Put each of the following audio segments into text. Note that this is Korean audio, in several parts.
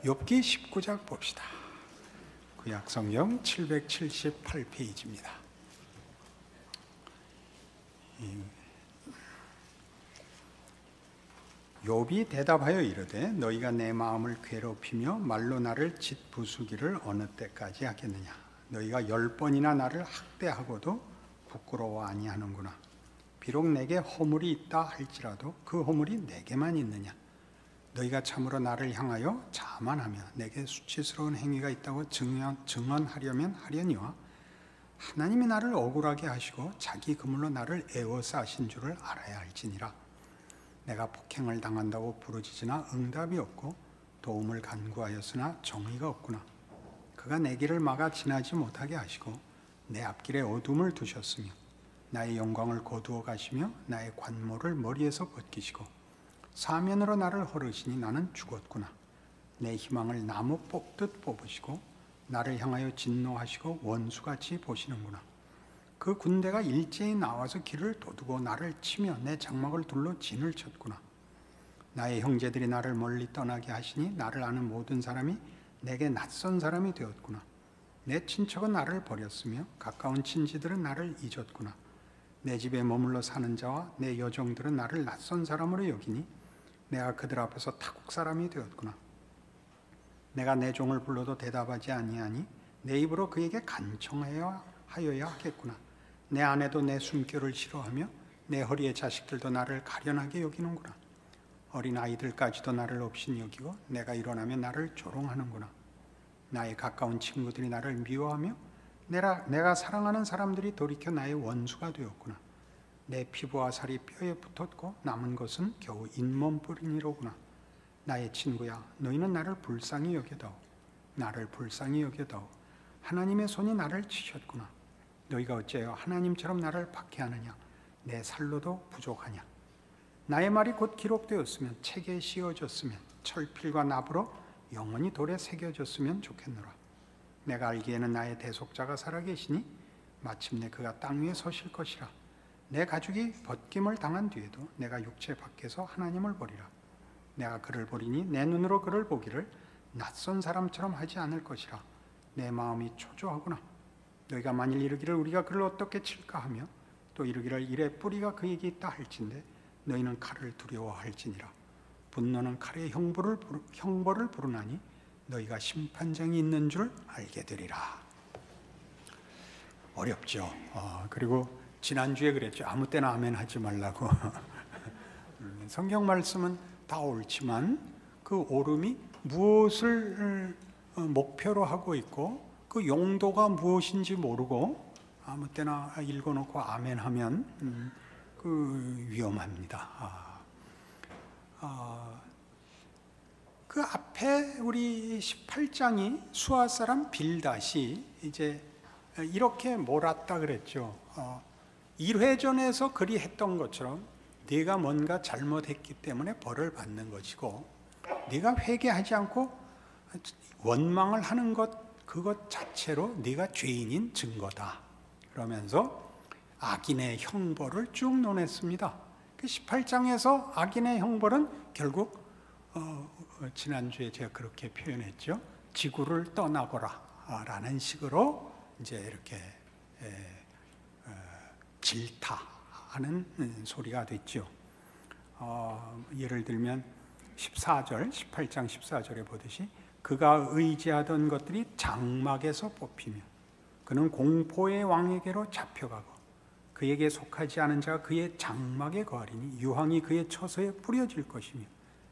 욥기 19장 봅시다. 구약성경 778페이지입니다. 욥이 대답하여 이르되 너희가 내 마음을 괴롭히며 말로 나를 짓부수기를 어느 때까지 하겠느냐. 너희가 10번이나 나를 학대하고도 부끄러워 아니하는구나. 비록 내게 허물이 있다 할지라도 그 허물이 내게만 있느냐. 너희가 참으로 나를 향하여 자만하며 내게 수치스러운 행위가 있다고 증언하려면 하려니와 하나님이 나를 억울하게 하시고 자기 그물로 나를 애워싸 하신 줄을 알아야 할지니라. 내가 폭행을 당한다고 부르짖으나 응답이 없고 도움을 간구하였으나 정의가 없구나. 그가 내 길을 막아 지나지 못하게 하시고 내 앞길에 어둠을 두셨으며 나의 영광을 거두어 가시며 나의 관모를 머리에서 벗기시고 사면으로 나를 헐으시니 나는 죽었구나. 내 희망을 나무 뽑듯 뽑으시고 나를 향하여 진노하시고 원수같이 보시는구나. 그 군대가 일제히 나와서 길을 도두고 나를 치며 내 장막을 둘러 진을 쳤구나. 나의 형제들이 나를 멀리 떠나게 하시니 나를 아는 모든 사람이 내게 낯선 사람이 되었구나. 내 친척은 나를 버렸으며 가까운 친지들은 나를 잊었구나. 내 집에 머물러 사는 자와 내 여종들은 나를 낯선 사람으로 여기니 내가 그들 앞에서 타국 사람이 되었구나. 내가 내 종을 불러도 대답하지 아니하니 내 입으로 그에게 간청하여야 하겠구나. 내 아내도 내 숨결을 싫어하며 내 허리의 자식들도 나를 가련하게 여기는구나. 어린 아이들까지도 나를 없인 여기고 내가 일어나면 나를 조롱하는구나. 나의 가까운 친구들이 나를 미워하며 내가 사랑하는 사람들이 돌이켜 나의 원수가 되었구나. 내 피부와 살이 뼈에 붙었고 남은 것은 겨우 잇몸뿐이로구나. 나의 친구야, 너희는 나를 불쌍히 여겨다오. 나를 불쌍히 여겨다오. 하나님의 손이 나를 치셨구나. 너희가 어찌하여 하나님처럼 나를 박해하느냐. 내 살로도 부족하냐. 나의 말이 곧 기록되었으면 책에 씌어졌으면 철필과 납으로 영원히 돌에 새겨졌으면 좋겠노라. 내가 알기에는 나의 대속자가 살아계시니 마침내 그가 땅 위에 서실 것이라. 내 가죽이 벗김을 당한 뒤에도 내가 육체 밖에서 하나님을 보리라. 내가 그를 보리니 내 눈으로 그를 보기를 낯선 사람처럼 하지 않을 것이라. 내 마음이 초조하구나. 너희가 만일 이르기를 우리가 그를 어떻게 칠까 하며 또 이르기를 이래 뿌리가 그에게 있다 할진대 너희는 칼을 두려워할지니라. 분노는 칼의 형벌을 부르나니 너희가 심판장이 있는 줄 알게 되리라. 어렵죠. 그리고 지난주에 그랬죠. 아무 때나 아멘 하지 말라고. 성경 말씀은 다 옳지만 그 옳음이 무엇을 목표로 하고 있고 그 용도가 무엇인지 모르고 아무 때나 읽어놓고 아멘 하면 그 위험합니다. 그 앞에 우리 18장이 수아 사람 빌닷이 이제 이렇게 몰았다 그랬죠. 1회전에서 그리 했던 것처럼 네가 뭔가 잘못했기 때문에 벌을 받는 것이고 네가 회개하지 않고 원망을 하는 그것 자체로 네가 죄인인 증거다. 그러면서 악인의 형벌을 쭉 논했습니다. 그 18장에서 악인의 형벌은 결국 지난주에 제가 그렇게 표현했죠. 지구를 떠나거라 라는 식으로 이제 이렇게 질타하는 소리가 됐죠. 예를 들면 18장 14절에 보듯이 그가 의지하던 것들이 장막에서 뽑히며 그는 공포의 왕에게로 잡혀가고 그에게 속하지 않은 자가 그의 장막에 거하리니 유황이 그의 처소에 뿌려질 것이며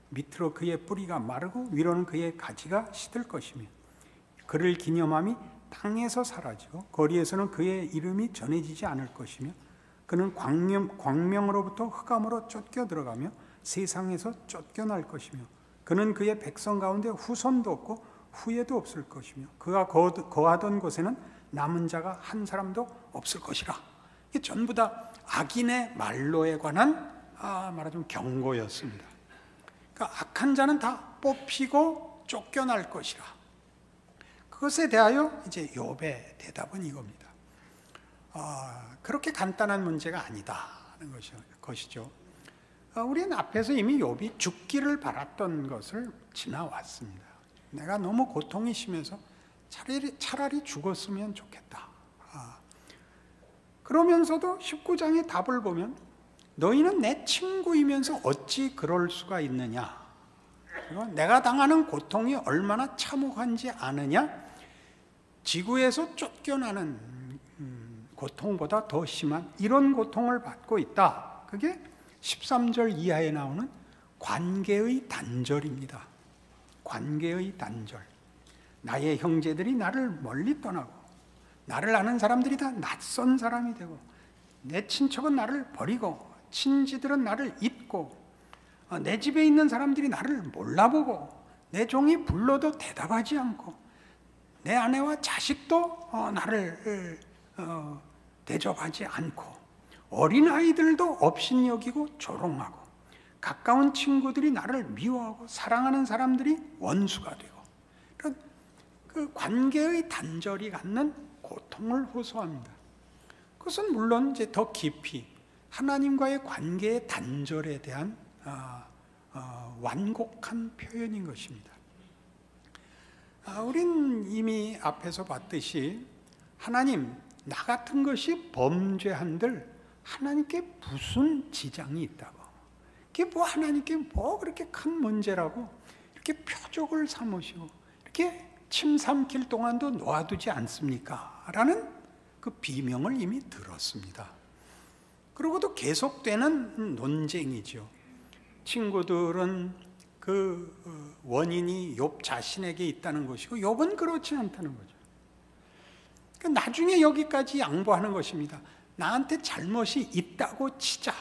밑으로 그의 뿌리가 마르고 위로는 그의 가지가 시들 것이며 그를 기념함이 땅에서 사라지고 거리에서는 그의 이름이 전해지지 않을 것이며 그는 광명으로부터 흑암으로 쫓겨 들어가며 세상에서 쫓겨날 것이며 그는 그의 백성 가운데 후손도 없고 후예도 없을 것이며 그가 거하던 곳에는 남은 자가 한 사람도 없을 것이라. 이게 전부 다 악인의 말로에 관한 말하자면 경고였습니다. 그러니까 악한 자는 다 뽑히고 쫓겨날 것이라. 그것에 대하여 이제 욥의 대답은 이겁니다. 그렇게 간단한 문제가 아니다는 것이죠. 우리는 앞에서 이미 욥이 죽기를 바랐던 것을 지나왔습니다. 내가 너무 고통이 심해서 차라리 죽었으면 좋겠다. 그러면서도 19장의 답을 보면 너희는 내 친구이면서 어찌 그럴 수가 있느냐. 그리고 내가 당하는 고통이 얼마나 참혹한지 아느냐. 지구에서 쫓겨나는 고통보다 더 심한 이런 고통을 받고 있다. 그게 13절 이하에 나오는 관계의 단절입니다. 관계의 단절. 나의 형제들이 나를 멀리 떠나고 나를 아는 사람들이 다 낯선 사람이 되고 내 친척은 나를 버리고 친지들은 나를 잊고 내 집에 있는 사람들이 나를 몰라보고 내 종이 불러도 대답하지 않고 내 아내와 자식도 나를 대접하지 않고 어린아이들도 업신여기고 조롱하고 가까운 친구들이 나를 미워하고 사랑하는 사람들이 원수가 되고 그 관계의 단절이 갖는 고통을 호소합니다. 그것은 물론 이제 더 깊이 하나님과의 관계의 단절에 대한 완곡한 표현인 것입니다. 우린 이미 앞에서 봤듯이 하나님, 나 같은 것이 범죄한들 하나님께 무슨 지장이 있다고, 그게 뭐 하나님께 뭐 그렇게 큰 문제라고 이렇게 표적을 삼으시고 이렇게 침 삼킬 동안도 놓아두지 않습니까? 라는 그 비명을 이미 들었습니다. 그러고도 계속되는 논쟁이죠. 친구들은 그 원인이 욥 자신에게 있다는 것이고 욥은 그렇지 않다는 거죠. 그러니까 나중에 여기까지 양보하는 것입니다. 나한테 잘못이 있다고 치자.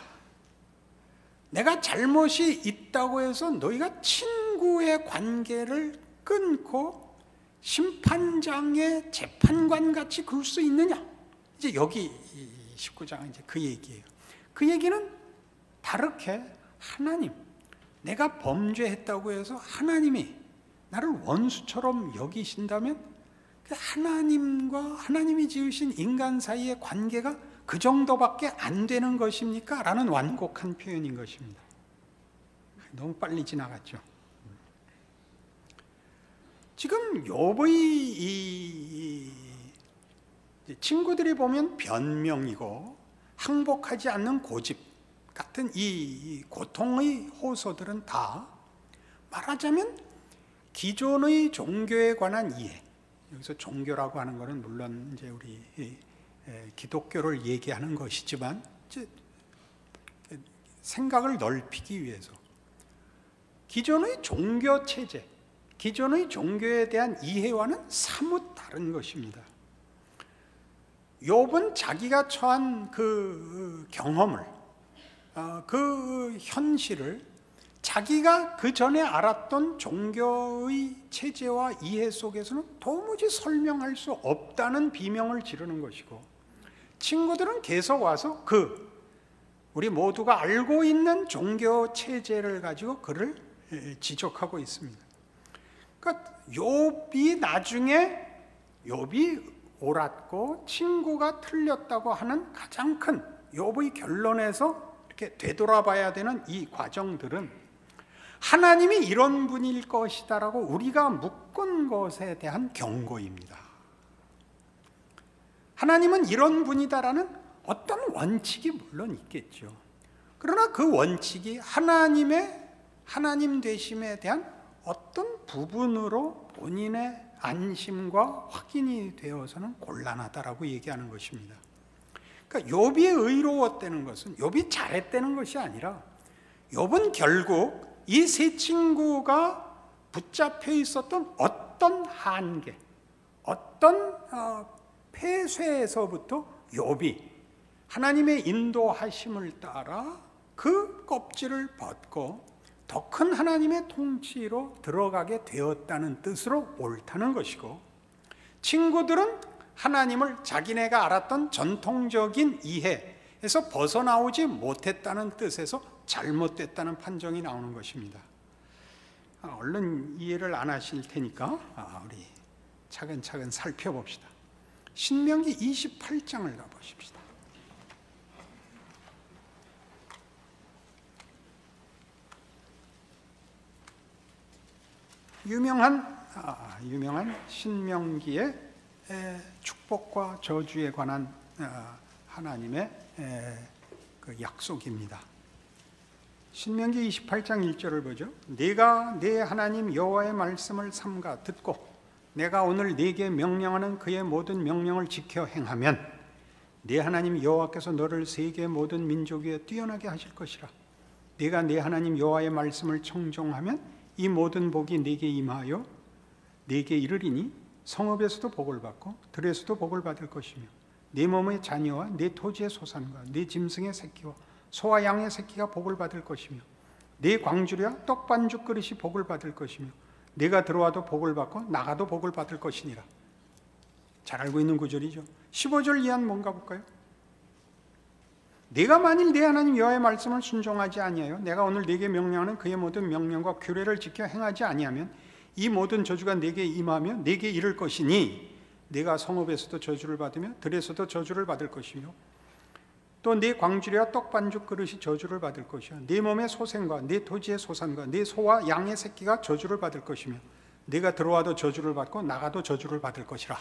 내가 잘못이 있다고 해서 너희가 친구의 관계를 끊고 심판장의 재판관 같이 굴 수 있느냐? 이제 여기 19장은 이제 그 얘기예요. 그 얘기는 다르게 하나님, 내가 범죄했다고 해서 하나님이 나를 원수처럼 여기신다면 하나님과 하나님이 지으신 인간 사이의 관계가 그 정도밖에 안 되는 것입니까? 라는 완곡한 표현인 것입니다. 너무 빨리 지나갔죠. 지금 욥의 이 친구들이 보면 변명이고 항복하지 않는 고집 같은 이 고통의 호소들은 다 말하자면 기존의 종교에 관한 이해, 여기서 종교라고 하는 것은 물론 이제 우리 기독교를 얘기하는 것이지만 이제 생각을 넓히기 위해서 기존의 종교 체제, 기존의 종교에 대한 이해와는 사뭇 다른 것입니다. 욥은 자기가 처한 그 경험을, 그 현실을 자기가 그 전에 알았던 종교의 체제와 이해 속에서는 도무지 설명할 수 없다는 비명을 지르는 것이고, 친구들은 계속 와서 우리 모두가 알고 있는 종교 체제를 가지고 그를 지적하고 있습니다. 그러니까 욥이 나중에 욥이 옳았고 친구가 틀렸다고 하는 가장 큰 욥의 결론에서 이렇게 되돌아봐야 되는 이 과정들은 하나님이 이런 분일 것이다라고 우리가 묶은 것에 대한 경고입니다. 하나님은 이런 분이다라는 어떤 원칙이 물론 있겠죠. 그러나 그 원칙이 하나님 되심에 대한 어떤 부분으로 본인의 안심과 확인이 되어서는 곤란하다라고 얘기하는 것입니다. 그러니까 욥이 의로웠다는 것은 욥이 잘했다는 것이 아니라 욥은 결국 이 세 친구가 붙잡혀 있었던 어떤 한계, 어떤 폐쇄에서부터 욥이 하나님의 인도하심을 따라 그 껍질을 벗고 더 큰 하나님의 통치로 들어가게 되었다는 뜻으로 옳다는 것이고, 친구들은 하나님을 자기네가 알았던 전통적인 이해에서 벗어나오지 못했다는 뜻에서 잘못됐다는 판정이 나오는 것입니다. 얼른 이해를 안 하실 테니까 우리 차근차근 살펴봅시다. 신명기 28장을 가보십시다. 유명한 유명한 신명기의 축복과 저주에 관한 하나님의 그 약속입니다. 신명기 28장 1절을 보죠. 네가 네 하나님 여호와의 말씀을 삼가 듣고 내가 오늘 네게 명령하는 그의 모든 명령을 지켜 행하면 네 하나님 여호와께서 너를 세계의 모든 민족 위에 뛰어나게 하실 것이라. 네가 네 하나님 여호와의 말씀을 청종하면 이 모든 복이 네게 임하여 네게 이르리니 성읍에서도 복을 받고 들에서도 복을 받을 것이며 네 몸의 자녀와 네 토지의 소산과 네 짐승의 새끼와 소와 양의 새끼가 복을 받을 것이며 네 광주리와 떡반죽 그릇이 복을 받을 것이며 네가 들어와도 복을 받고 나가도 복을 받을 것이니라. 잘 알고 있는 구절이죠. 15절 이하는 뭔가 볼까요? 네가 만일 네 하나님 여호와의 말씀을 순종하지 아니하여 내가 오늘 네게 명령하는 그의 모든 명령과 규례를 지켜 행하지 아니하면 이 모든 저주가 네게 임하며 네게 이를 것이니 네가 성읍에서도 저주를 받으며 들에서도 저주를 받을 것이며 또 네 광주리와 떡반죽 그릇이 저주를 받을 것이요 네 몸의 소생과 네 토지의 소산과 네 소와 양의 새끼가 저주를 받을 것이며 네가 들어와도 저주를 받고 나가도 저주를 받을 것이라.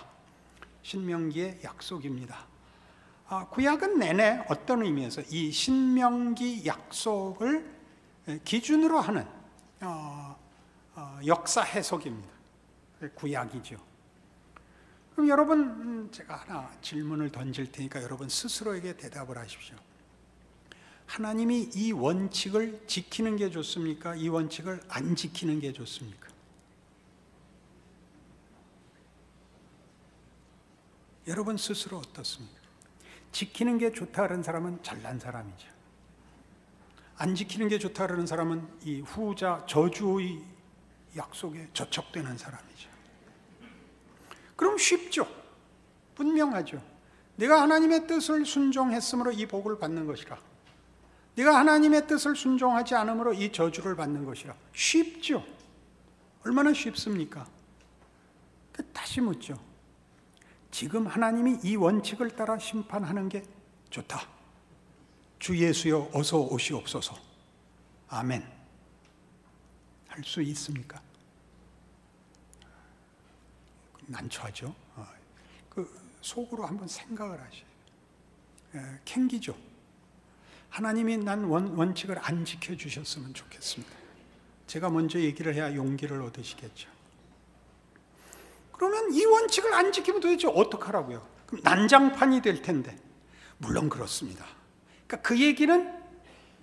신명기의 약속입니다. 구약은 내내 어떤 의미에서 이 신명기 약속을 기준으로 하는 역사 해석입니다. 구약이죠. 그럼 여러분, 제가 하나 질문을 던질 테니까 여러분 스스로에게 대답을 하십시오. 하나님이 이 원칙을 지키는 게 좋습니까? 이 원칙을 안 지키는 게 좋습니까? 여러분 스스로 어떻습니까? 지키는 게 좋다 그러는 사람은 잘난 사람이죠. 안 지키는 게 좋다 그러는 사람은 이 후자 저주의 약속에 저촉되는 사람이죠. 그럼 쉽죠. 분명하죠. 네가 하나님의 뜻을 순종했으므로 이 복을 받는 것이라. 네가 하나님의 뜻을 순종하지 않으므로 이 저주를 받는 것이라. 쉽죠. 얼마나 쉽습니까? 다시 묻죠. 지금 하나님이 이 원칙을 따라 심판하는 게 좋다. 주 예수여 어서 오시옵소서. 아멘. 할 수 있습니까? 난처하죠. 그 속으로 한번 생각을 하셔요. 캥기죠. 하나님이 난 원칙을 안 지켜주셨으면 좋겠습니다. 제가 먼저 얘기를 해야 용기를 얻으시겠죠. 그러면 이 원칙을 안 지키면 도대체 어떡하라고요? 그럼 난장판이 될 텐데. 물론 그렇습니다. 그러니까 그 얘기는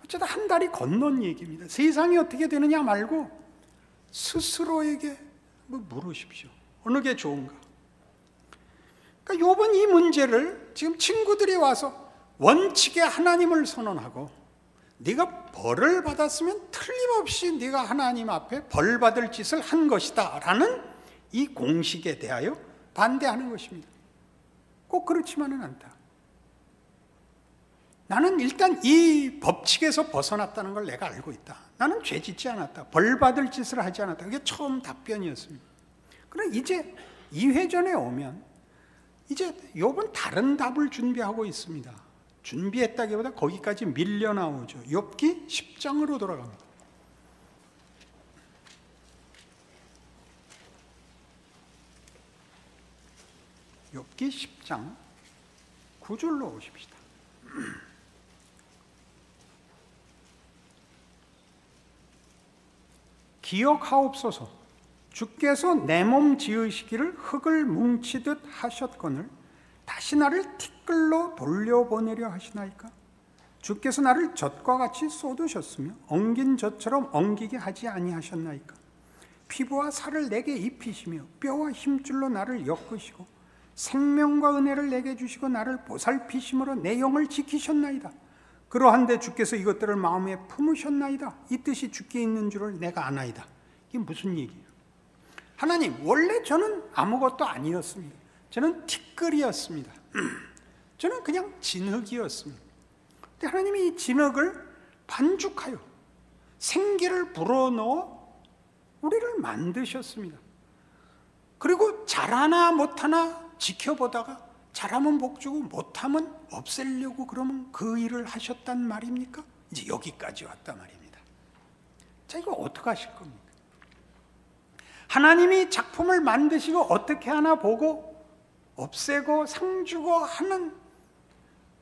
어쩌다 한 달이 건넌 얘기입니다. 세상이 어떻게 되느냐 말고 스스로에게 물으십시오. 어느 게 좋은가? 그러니까 욥은 이 문제를 지금 친구들이 와서 원칙의 하나님을 선언하고 네가 벌을 받았으면 틀림없이 네가 하나님 앞에 벌 받을 짓을 한 것이다 라는 이 공식에 대하여 반대하는 것입니다. 꼭 그렇지만은 않다. 나는 일단 이 법칙에서 벗어났다는 걸 내가 알고 있다. 나는 죄 짓지 않았다. 벌 받을 짓을 하지 않았다. 그게 처음 답변이었습니다. 그러나 이제 2회전에 오면 이제 욥은 다른 답을 준비하고 있습니다. 준비했다기보다 거기까지 밀려 나오죠. 욥기 10장으로 돌아갑니다. 욥기 10장 9절로 오십시다. 기억하옵소서. 주께서 내 몸 지으시기를 흙을 뭉치듯 하셨거늘 다시 나를 티끌로 돌려보내려 하시나이까? 주께서 나를 젖과 같이 쏟으셨으며 엉긴 젖처럼 엉기게 하지 아니하셨나이까? 피부와 살을 내게 입히시며 뼈와 힘줄로 나를 엮으시고 생명과 은혜를 내게 주시고 나를 보살피심으로 내 영을 지키셨나이다. 그러한데 주께서 이것들을 마음에 품으셨나이다. 이 뜻이 주께 있는 줄을 내가 아나이다. 이게 무슨 얘기예요? 하나님, 원래 저는 아무것도 아니었습니다. 저는 티끌이었습니다. 저는 그냥 진흙이었습니다. 근데 하나님이 이 진흙을 반죽하여 생기를 불어넣어 우리를 만드셨습니다. 그리고 잘하나 못하나 지켜보다가 잘하면 복 주고 못하면 없애려고 그러면 그 일을 하셨단 말입니까? 이제 여기까지 왔단 말입니다. 자, 이거 어떻게 하실 겁니까? 하나님이 작품을 만드시고 어떻게 하나 보고 없애고 상주고 하는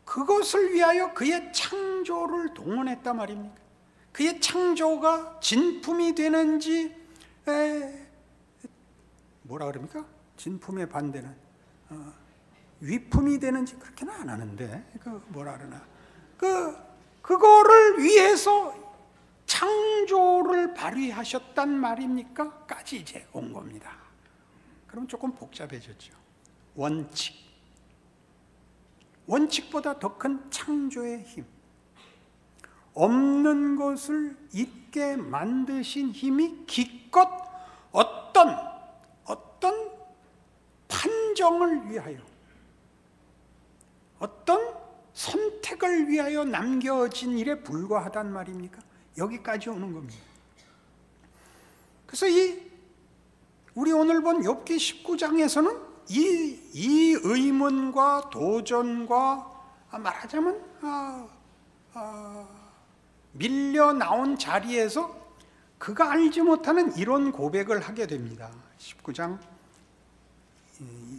그것을 위하여 그의 창조를 동원했단 말입니까? 그의 창조가 진품이 되는지 뭐라 그럽니까? 진품의 반대는 위품이 되는지 그렇게는 안 하는데 뭐라 그러나 그거를 위해서 창조를 발휘하셨단 말입니까? 까지 이제 온 겁니다. 그럼 조금 복잡해졌죠. 원칙보다 더 큰 창조의 힘, 없는 것을 있게 만드신 힘이 기껏 어떤 판정을 위하여, 어떤 선택을 위하여 남겨진 일에 불과하단 말입니까? 여기까지 오는 겁니다. 그래서 우리 오늘 본 욥기 19장에서는 이 의문과 도전과 말하자면 밀려 나온 자리에서 그가 알지 못하는 이런 고백을 하게 됩니다. 19장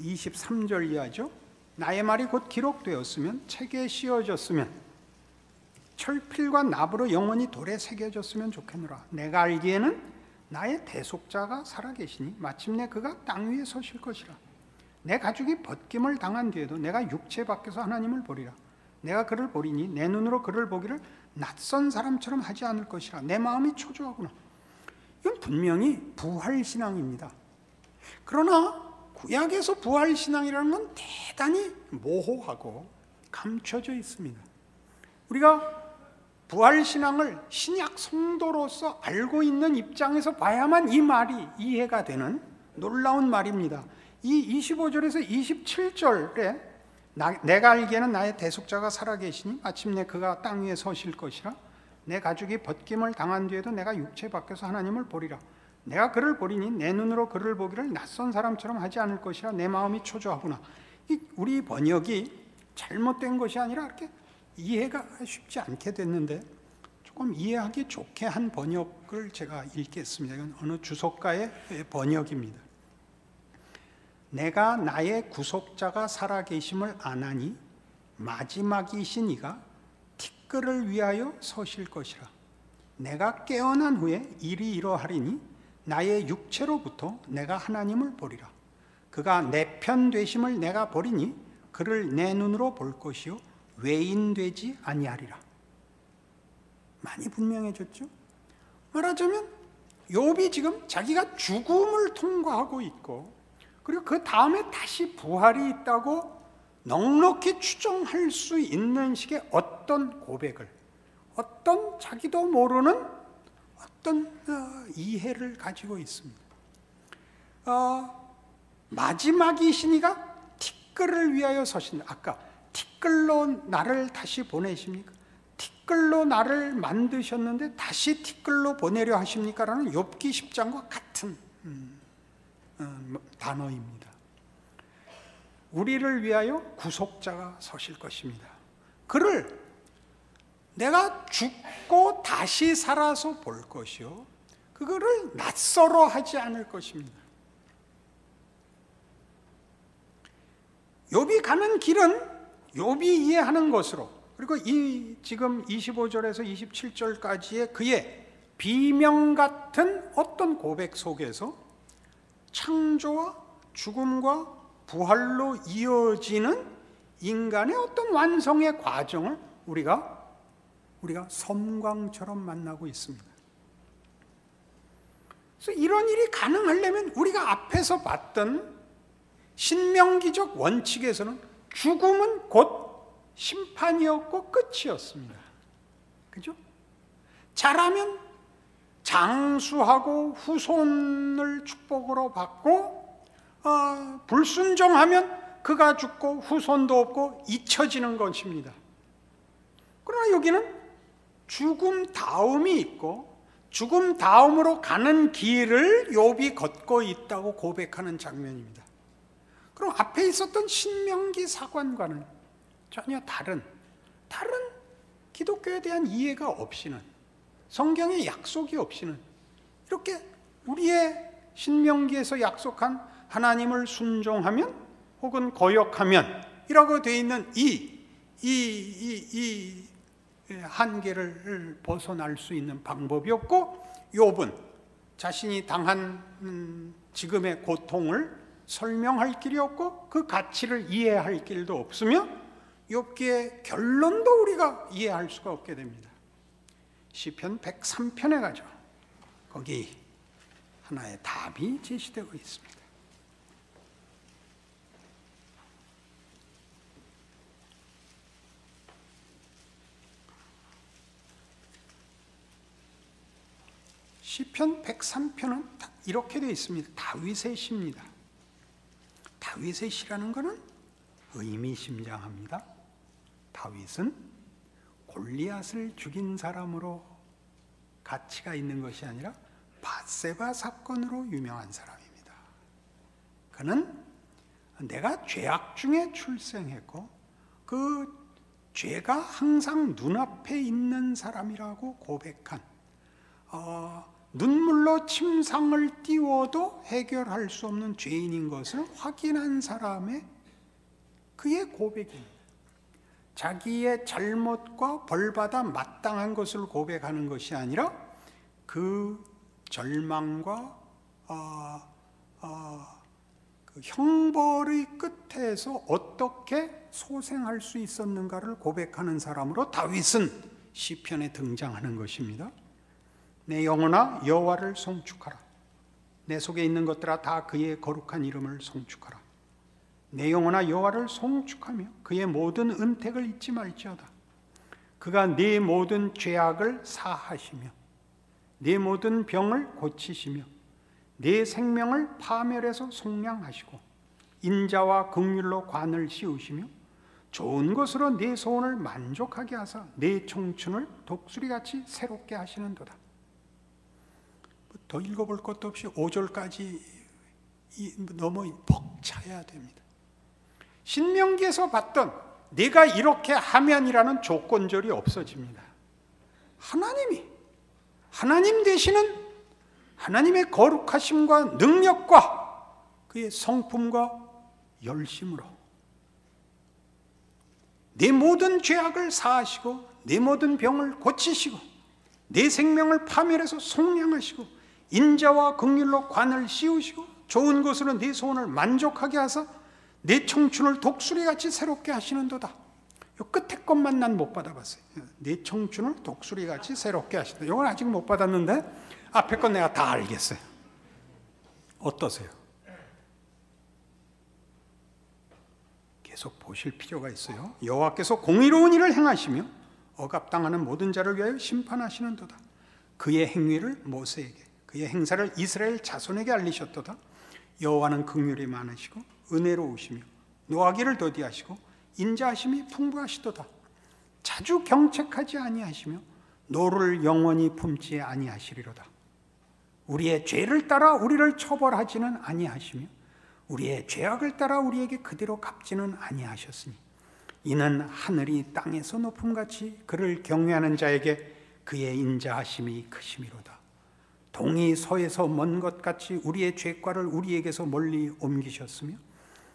23절 이하죠. 나의 말이 곧 기록되었으면 책에 씌어졌으면 철필과 납으로 영원히 돌에 새겨졌으면 좋겠노라. 내가 알기에는 나의 대속자가 살아계시니 마침내 그가 땅 위에 서실 것이라. 내 가죽이 벗김을 당한 뒤에도 내가 육체 밖에서 하나님을 보리라. 내가 그를 보리니 내 눈으로 그를 보기를 낯선 사람처럼 하지 않을 것이라. 내 마음이 초조하구나. 이건 분명히 부활신앙입니다. 그러나 구약에서 부활신앙이라는 건 대단히 모호하고 감춰져 있습니다. 우리가 부활신앙을 신약 성도로서 알고 있는 입장에서 봐야만 이 말이 이해가 되는 놀라운 말입니다. 이 25절에서 27절에 내가 알기에는 나의 대속자가 살아계시니 마침내 그가 땅 위에 서실 것이라. 내 가죽이 벗김을 당한 뒤에도 내가 육체 밖에서 하나님을 보리라. 내가 그를 보리니 내 눈으로 그를 보기를 낯선 사람처럼 하지 않을 것이라. 내 마음이 초조하구나. 우리 번역이 잘못된 것이 아니라 이렇게 이해가 쉽지 않게 됐는데 조금 이해하기 좋게 한 번역을 제가 읽겠습니다. 이건 어느 주석가의 번역입니다. 내가 나의 구속자가 살아계심을 아나니 마지막이신 이가 티끌을 위하여 서실 것이라. 내가 깨어난 후에 일이 이러하리니 나의 육체로부터 내가 하나님을 보리라. 그가 내 편 되심을 내가 보리니 그를 내 눈으로 볼 것이요 외인되지 아니하리라. 많이 분명해졌죠? 말하자면 욥이 지금 자기가 죽음을 통과하고 있고 그리고 그 다음에 다시 부활이 있다고 넉넉히 추정할 수 있는 식의 어떤 고백을, 어떤 자기도 모르는 어떤 이해를 가지고 있습니다. 마지막이시니가 티끌을 위하여 서신다. 아까 티끌로 나를 다시 보내십니까? 티끌로 나를 만드셨는데 다시 티끌로 보내려 하십니까? 라는 욥기 10장과 같은 단어입니다. 우리를 위하여 구속자가 서실 것입니다. 그를 내가 죽고 다시 살아서 볼 것이요 그거를 낯설어 하지 않을 것입니다. 욥이 가는 길은 욥이 이해하는 것으로, 그리고 이 지금 25절에서 27절까지의 그의 비명 같은 어떤 고백 속에서 창조와 죽음과 부활로 이어지는 인간의 어떤 완성의 과정을 우리가 섬광처럼 만나고 있습니다. 그래서 이런 일이 가능하려면 우리가 앞에서 봤던 신명기적 원칙에서는 죽음은 곧 심판이었고 끝이었습니다. 그죠? 잘하면 장수하고 후손을 축복으로 받고, 불순종하면 그가 죽고 후손도 없고 잊혀지는 것입니다. 그러나 여기는 죽음 다음이 있고 죽음 다음으로 가는 길을 욥이 걷고 있다고 고백하는 장면입니다. 그럼 앞에 있었던 신명기 사관과는 전혀 다른 기독교에 대한 이해가 없이는, 성경의 약속이 없이는 이렇게 우리의 신명기에서 약속한 하나님을 순종하면 혹은 거역하면 이라고 되어 있는 이 한계를 벗어날 수 있는 방법이 없고, 욥은 자신이 당한 지금의 고통을 설명할 길이 없고 그 가치를 이해할 길도 없으며 욥기의 결론도 우리가 이해할 수가 없게 됩니다. 시편 103편에 가죠. 거기 하나의 답이 제시되고 있습니다. 시편 103편은 이렇게 되어 있습니다. 다윗의 시입니다. 다윗의 시라는 것은 의미심장합니다. 다윗은 골리앗을 죽인 사람으로 가치가 있는 것이 아니라 밧세바 사건으로 유명한 사람입니다. 그는 내가 죄악 중에 출생했고 그 죄가 항상 눈앞에 있는 사람이라고 고백한, 눈물로 침상을 띄워도 해결할 수 없는 죄인인 것을 확인한 사람의 그의 고백입니다. 자기의 잘못과 벌받아 마땅한 것을 고백하는 것이 아니라 그 절망과 그 형벌의 끝에서 어떻게 소생할 수 있었는가를 고백하는 사람으로 다윗은 시편에 등장하는 것입니다. 내 영혼아 여호와를 송축하라. 내 속에 있는 것들아 다 그의 거룩한 이름을 송축하라. 내 영혼아 여호와를 송축하며 그의 모든 은택을 잊지 말지어다. 그가 네 모든 죄악을 사하시며 네 모든 병을 고치시며 네 생명을 파멸해서 속량하시고 인자와 긍휼로 관을 씌우시며 좋은 것으로 네 소원을 만족하게 하사 네 청춘을 독수리같이 새롭게 하시는도다. 더 읽어볼 것도 없이 5절까지 너무 벅차야 됩니다. 신명기에서 봤던 내가 이렇게 하면이라는 조건절이 없어집니다. 하나님 되시는 하나님의 거룩하심과 능력과 그의 성품과 열심으로 내 모든 죄악을 사하시고 내 모든 병을 고치시고 내 생명을 파멸해서 속량하시고 인자와 긍휼로 관을 씌우시고 좋은 것으로 네 소원을 만족하게 하사 내 청춘을 독수리같이 새롭게 하시는도다. 요 끝에 것만 난 못 받아봤어요. 내 청춘을 독수리같이 새롭게 하신다. 이건 아직 못 받았는데 앞에 건 내가 다 알겠어요. 어떠세요? 계속 보실 필요가 있어요. 여호와께서 공의로운 일을 행하시며 억압당하는 모든 자를 위하여 심판하시는도다. 그의 행위를 모세에게 그의 행사를 이스라엘 자손에게 알리셨도다. 여호와는 긍휼이 많으시고 은혜로우시며 노하기를 더디하시고 인자하심이 풍부하시도다. 자주 경책하지 아니하시며 노를 영원히 품지 아니하시리로다. 우리의 죄를 따라 우리를 처벌하지는 아니하시며 우리의 죄악을 따라 우리에게 그대로 갚지는 아니하셨으니 이는 하늘이 땅에서 높음같이 그를 경외하는 자에게 그의 인자하심이 크심이로다. 동이 서에서 먼 것 같이 우리의 죄과를 우리에게서 멀리 옮기셨으며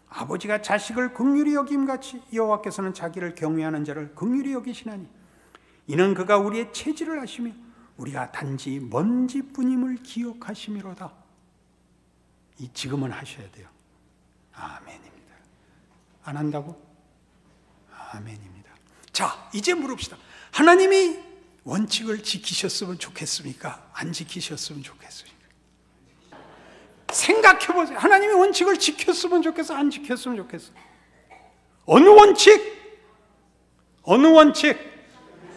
아버지가 자식을 긍휼히 여김같이 여호와께서는 자기를 경외하는 자를 긍휼히 여기시나니 이는 그가 우리의 체질을 아시며 우리가 단지 먼지뿐임을 기억하심이로다. 이 지금은 하셔야 돼요. 아멘입니다. 안 한다고? 아멘입니다. 자, 이제 물읍시다. 하나님이 원칙을 지키셨으면 좋겠습니까? 안 지키셨으면 좋겠습니까? 생각해보세요. 하나님이 원칙을 지켰으면 좋겠어? 안 지켰으면 좋겠어? 어느 원칙? 어느 원칙?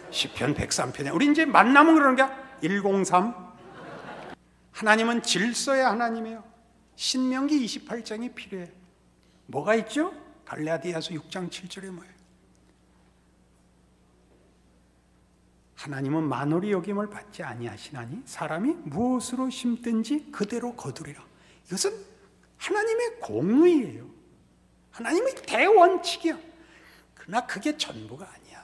시편 103편에 우리 이제 만나면 그러는 게 103. 하나님은 질서의 하나님이에요. 신명기 28장이 필요해. 뭐가 있죠? 갈라디아서 6장 7절에 뭐예요? 하나님은 만홀히 여김을 받지 아니하시나니 사람이 무엇으로 심든지 그대로 거두리라. 이것은 하나님의 공의예요. 하나님의 대원칙이야. 그러나 그게 전부가 아니야.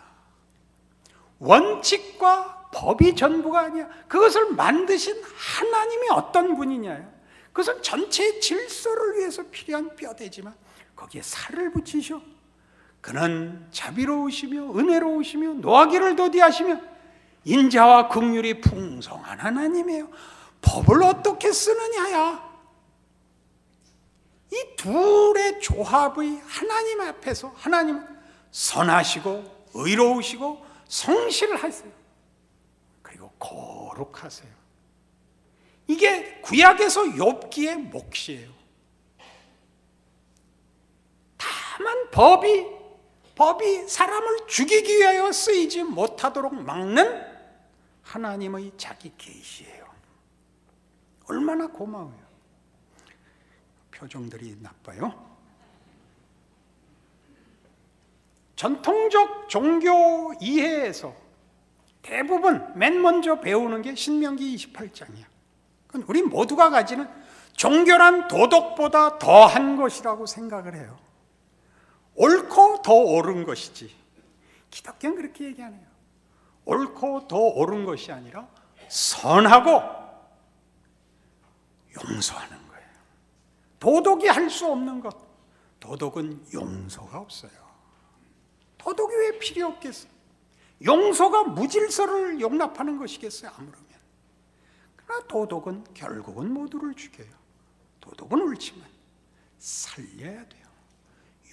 원칙과 법이 전부가 아니야. 그것을 만드신 하나님이 어떤 분이냐요. 그것은 전체의 질서를 위해서 필요한 뼈대지만 거기에 살을 붙이셔. 그는 자비로우시며 은혜로우시며 노하기를 더디하시며 인자와 긍휼이 풍성한 하나님이에요. 법을 어떻게 쓰느냐야. 이 둘의 조합의 하나님 앞에서 하나님은 선하시고 의로우시고 성실하세요. 그리고 거룩하세요. 이게 구약에서 욥기의 몫이에요. 다만 법이 사람을 죽이기 위하여 쓰이지 못하도록 막는 하나님의 자기 계시예요. 얼마나 고마워요. 표정들이 나빠요. 전통적 종교 이해에서 대부분 맨 먼저 배우는 게 신명기 28장이야. 그건 우리 모두가 가지는 종교란 도덕보다 더한 것이라고 생각을 해요. 옳고 더 옳은 것이지. 기독교는 그렇게 얘기 안 해요. 옳고 더 옳은 것이 아니라 선하고 용서하는 거예요. 도덕이 할 수 없는 것. 도덕은 용서가 없어요. 도덕이 왜 필요 없겠어요? 용서가 무질서를 용납하는 것이겠어요? 아무러면. 그러나 도덕은 결국은 모두를 죽여요. 도덕은 옳지만 살려야 돼요.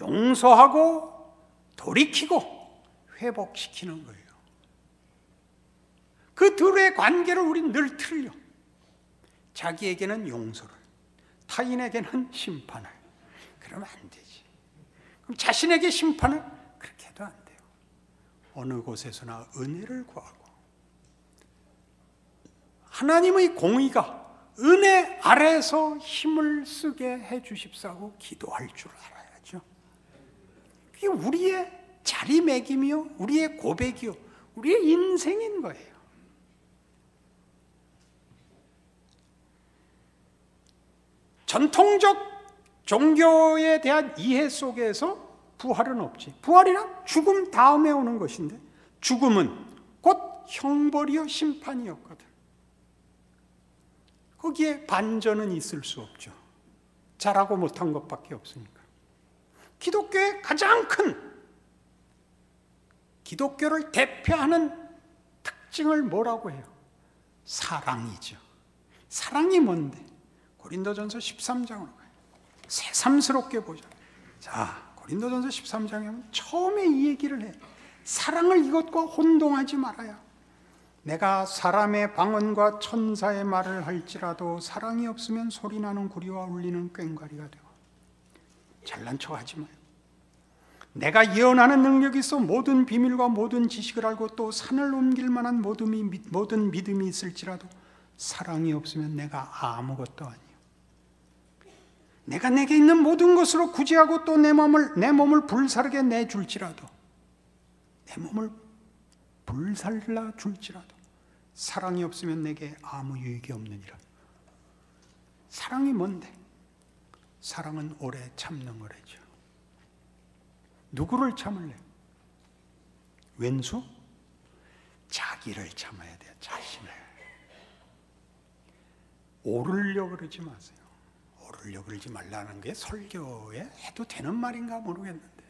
용서하고 돌이키고 회복시키는 거예요. 그 둘의 관계를 우리는 늘 틀려. 자기에게는 용서를, 타인에게는 심판을. 그러면 안 되지. 그럼 자신에게 심판을 그렇게 해도 안 돼요. 어느 곳에서나 은혜를 구하고 하나님의 공의가 은혜 아래에서 힘을 쓰게 해 주십사고 기도할 줄 알아야죠. 그게 우리의 자리매김이요, 우리의 고백이요, 우리의 인생인 거예요. 전통적 종교에 대한 이해 속에서 부활은 없지. 부활이란 죽음 다음에 오는 것인데 죽음은 곧 형벌이요 심판이었거든. 거기에 반전은 있을 수 없죠. 잘하고 못한 것밖에 없으니까. 기독교의 가장 큰 기독교를 대표하는 특징을 뭐라고 해요? 사랑이죠. 사랑이 뭔데? 고린도전서 13장으로 가요. 새삼스럽게 보자. 자, 고린도전서 13장에 보면 처음에 이 얘기를 해. 사랑을 이것과 혼동하지 말아야. 내가 사람의 방언과 천사의 말을 할지라도 사랑이 없으면 소리나는 구리와 울리는 꽹과리가 되고. 잘난 척하지 마요. 내가 예언하는 능력이 있어 모든 비밀과 모든 지식을 알고 또 산을 옮길 만한 모든 믿음이 있을지라도 사랑이 없으면 내가 아무것도 아니요. 내가 내게 있는 모든 것으로 구제하고 또 내 몸을 불사르게 내줄지라도, 내 몸을 불살라 줄지라도 사랑이 없으면 내게 아무 유익이 없느니라. 사랑이 뭔데? 사랑은 오래 참는 거래죠. 누구를 참을래? 왼수? 자기를 참아야 돼요. 자신을. 오르려고 그러지 마세요. 오르려고 그러지 말라는 게 설교에 해도 되는 말인가 모르겠는데,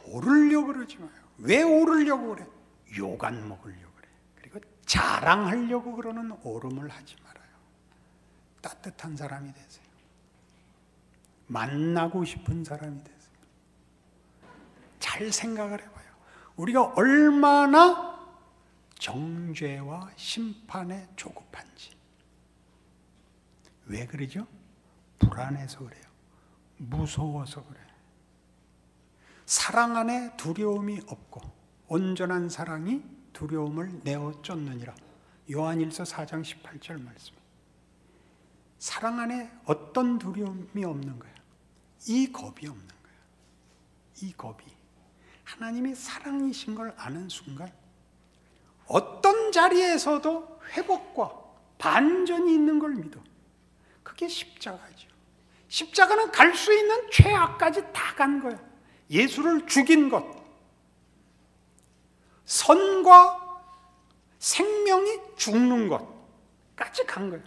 오르려고 그러지 마요. 왜 오르려고 그래? 요간 먹으려고 그래. 그리고 자랑하려고 그러는 오름을 하지 말아요. 따뜻한 사람이 되세요. 만나고 싶은 사람이 되세요. 잘 생각을 해봐요. 우리가 얼마나 정죄와 심판에 조급한지. 왜 그러죠? 불안해서 그래요. 무서워서 그래요. 사랑 안에 두려움이 없고 온전한 사랑이 두려움을 내어 쫓느니라. 요한일서 4장 18절 말씀. 사랑 안에 어떤 두려움이 없는 거야? 이 겁이 없는 거야. 이 겁이. 하나님이 사랑이신 걸 아는 순간 어떤 자리에서도 회복과 반전이 있는 걸 믿어. 그게 십자가죠. 십자가는 갈 수 있는 최악까지 다 간 거야. 예수를 죽인 것, 선과 생명이 죽는 것까지 간 거예요.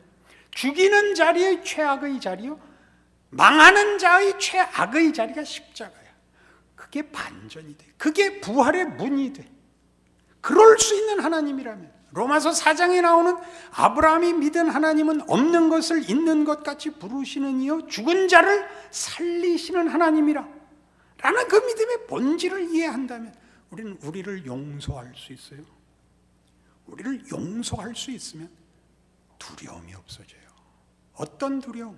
죽이는 자리의 최악의 자리요, 망하는 자의 최악의 자리가 십자가야. 그게 반전이 돼. 그게 부활의 문이 돼. 그럴 수 있는 하나님이라면, 로마서 4장에 나오는 아브라함이 믿은 하나님은 없는 것을 있는 것 같이 부르시는 이여 죽은 자를 살리시는 하나님이라 라는 그 믿음의 본질을 이해한다면 우리는 우리를 용서할 수 있어요. 우리를 용서할 수 있으면 두려움이 없어져요. 어떤 두려움?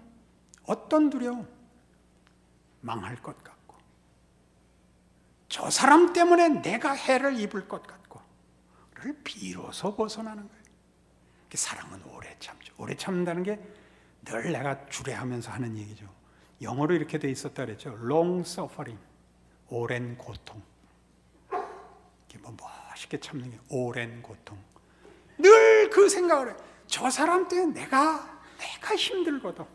어떤 두려움? 망할 것 같고, 저 사람 때문에 내가 해를 입을 것 같고, 를 비로소 벗어나는 거예요. 사랑은 오래 참죠. 오래 참는다는 게 늘 내가 주례하면서 하는 얘기죠. 영어로 이렇게 돼 있었다 그랬죠. long suffering, 오랜 고통. 이게 뭐 멋있게 참는 게 오랜 고통. 늘 그 생각을 해요. 저 사람 때문에 내가 힘들거든.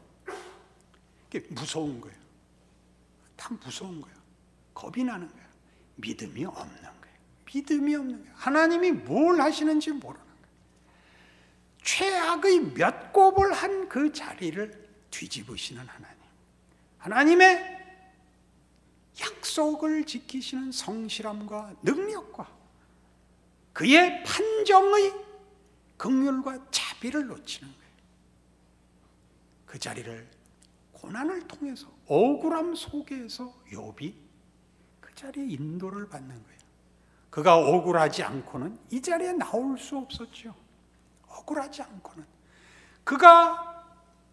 이게 무서운 거예요. 다 무서운 거예요. 겁이 나는 거예요. 믿음이 없는 거예요. 믿음이 없는 거예요. 하나님이 뭘 하시는지 모르는 거예요. 최악의 몇 곱을 한 그 자리를 뒤집으시는 하나님. 하나님의 약속을 지키시는 성실함과 능력과 그의 판정의 긍휼과 자비를 놓치는 거예요. 그 자리를 고난을 통해서, 억울함 속에서 욥이 그 자리에 인도를 받는 거예요. 그가 억울하지 않고는 이 자리에 나올 수 없었죠. 억울하지 않고는. 그가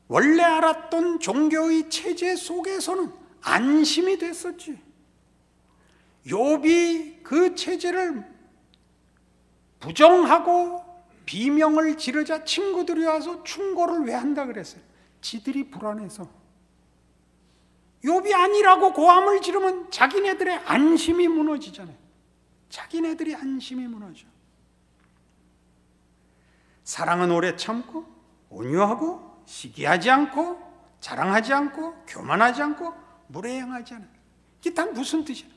원래 알았던 종교의 체제 속에서는 안심이 됐었지. 욥이 그 체제를 부정하고 비명을 지르자 친구들이 와서 충고를 왜 한다 그랬어요? 지들이 불안해서. 욥이 아니라고 고함을 지르면 자기네들의 안심이 무너지잖아요. 자기네들이 안심이 무너져. 사랑은 오래 참고 온유하고 시기하지 않고 자랑하지 않고 교만하지 않고 무례행하지 않아요. 이게 다 무슨 뜻이야?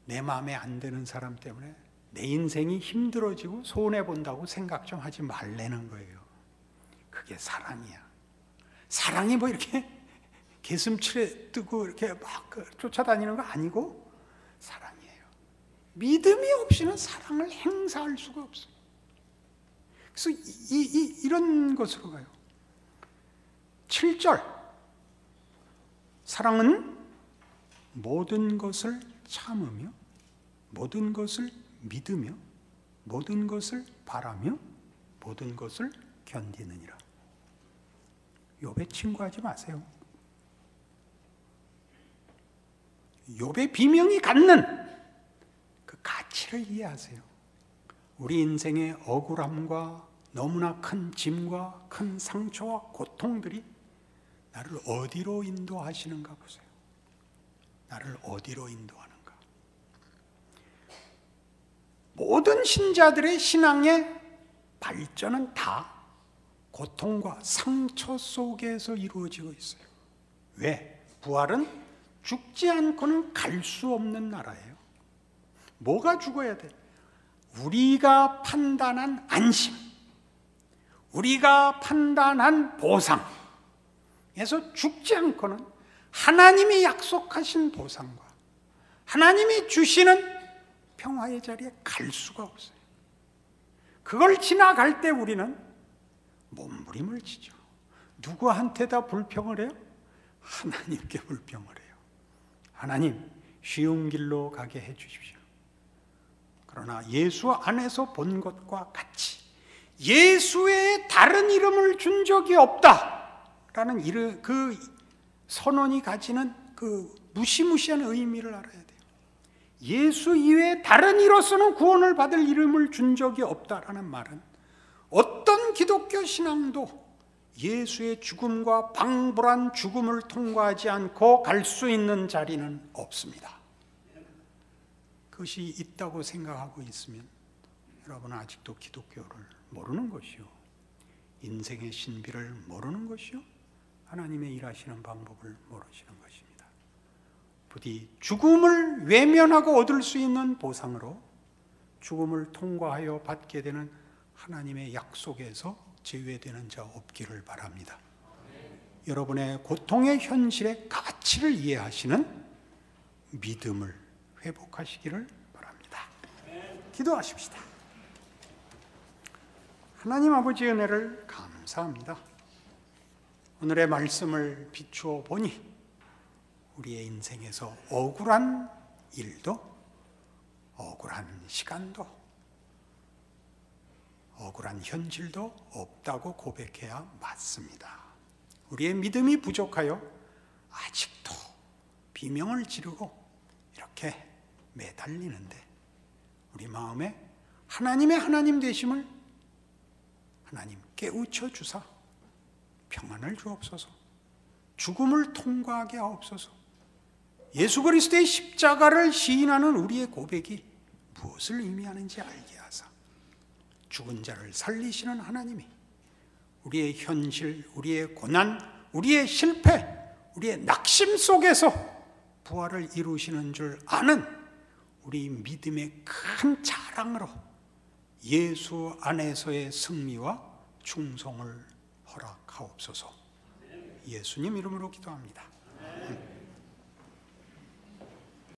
내 마음에 안 드는 사람 때문에 내 인생이 힘들어지고 손해본다고 생각 좀 하지 말라는 거예요. 그게 사랑이야. 사랑이 뭐 이렇게 개슴츠레 뜨고 이렇게 막 쫓아다니는 거 아니고 사랑이에요. 믿음이 없이는 사랑을 행사할 수가 없어요. 그래서 이런 것으로 가요. 7절. 사랑은 모든 것을 참으며 모든 것을 믿으며 모든 것을 바라며 모든 것을 견디느니라. 욥의 친구하지 마세요. 욥의 비명이 갖는 그 가치를 이해하세요. 우리 인생의 억울함과 너무나 큰 짐과 큰 상처와 고통들이 나를 어디로 인도하시는가 보세요. 나를 어디로 인도하는가. 모든 신자들의 신앙의 발전은 다 고통과 상처 속에서 이루어지고 있어요. 왜? 부활은 죽지 않고는 갈 수 없는 나라예요. 뭐가 죽어야 돼? 우리가 판단한 안심, 우리가 판단한 보상에서 죽지 않고는 하나님이 약속하신 보상과 하나님이 주시는 평화의 자리에 갈 수가 없어요. 그걸 지나갈 때 우리는 몸부림을 치죠. 누구한테다 불평을 해요? 하나님께 불평을 해요. 하나님, 쉬운 길로 가게 해 주십시오. 그러나 예수 안에서 본 것과 같이 예수 외에 다른 이름을 준 적이 없다라는 그 선언이 가지는 그 무시무시한 의미를 알아야 돼요. 예수 이외에 다른 이로서는 구원을 받을 이름을 준 적이 없다라는 말은 어떤 기독교 신앙도 예수의 죽음과 방불한 죽음을 통과하지 않고 갈 수 있는 자리는 없습니다. 그것이 있다고 생각하고 있으면 여러분은 아직도 기독교를 모르는 것이요, 인생의 신비를 모르는 것이요, 하나님의 일하시는 방법을 모르시는 것입니다. 부디 죽음을 외면하고 얻을 수 있는 보상으로 죽음을 통과하여 받게 되는 하나님의 약속에서 제외되는 자 없기를 바랍니다. 여러분의 고통의 현실의 가치를 이해하시는 믿음을 회복하시기를 바랍니다. 기도하십시다. 하나님 아버지의 은혜를 감사합니다. 오늘의 말씀을 비추어 보니 우리의 인생에서 억울한 일도, 억울한 시간도, 억울한 현실도 없다고 고백해야 맞습니다. 우리의 믿음이 부족하여 아직도 비명을 지르고 이렇게 매달리는데 우리 마음에 하나님의 하나님 되심을 하나님 깨우쳐 주사 평안을 주옵소서. 죽음을 통과하게 하옵소서. 예수 그리스도의 십자가를 시인하는 우리의 고백이 무엇을 의미하는지 알게 하사 죽은 자를 살리시는 하나님이 우리의 현실, 우리의 고난, 우리의 실패, 우리의 낙심 속에서 부활을 이루시는 줄 아는 우리 믿음의 큰 자랑으로 예수 안에서의 승리와 충성을 허락하옵소서. 예수님 이름으로 기도합니다.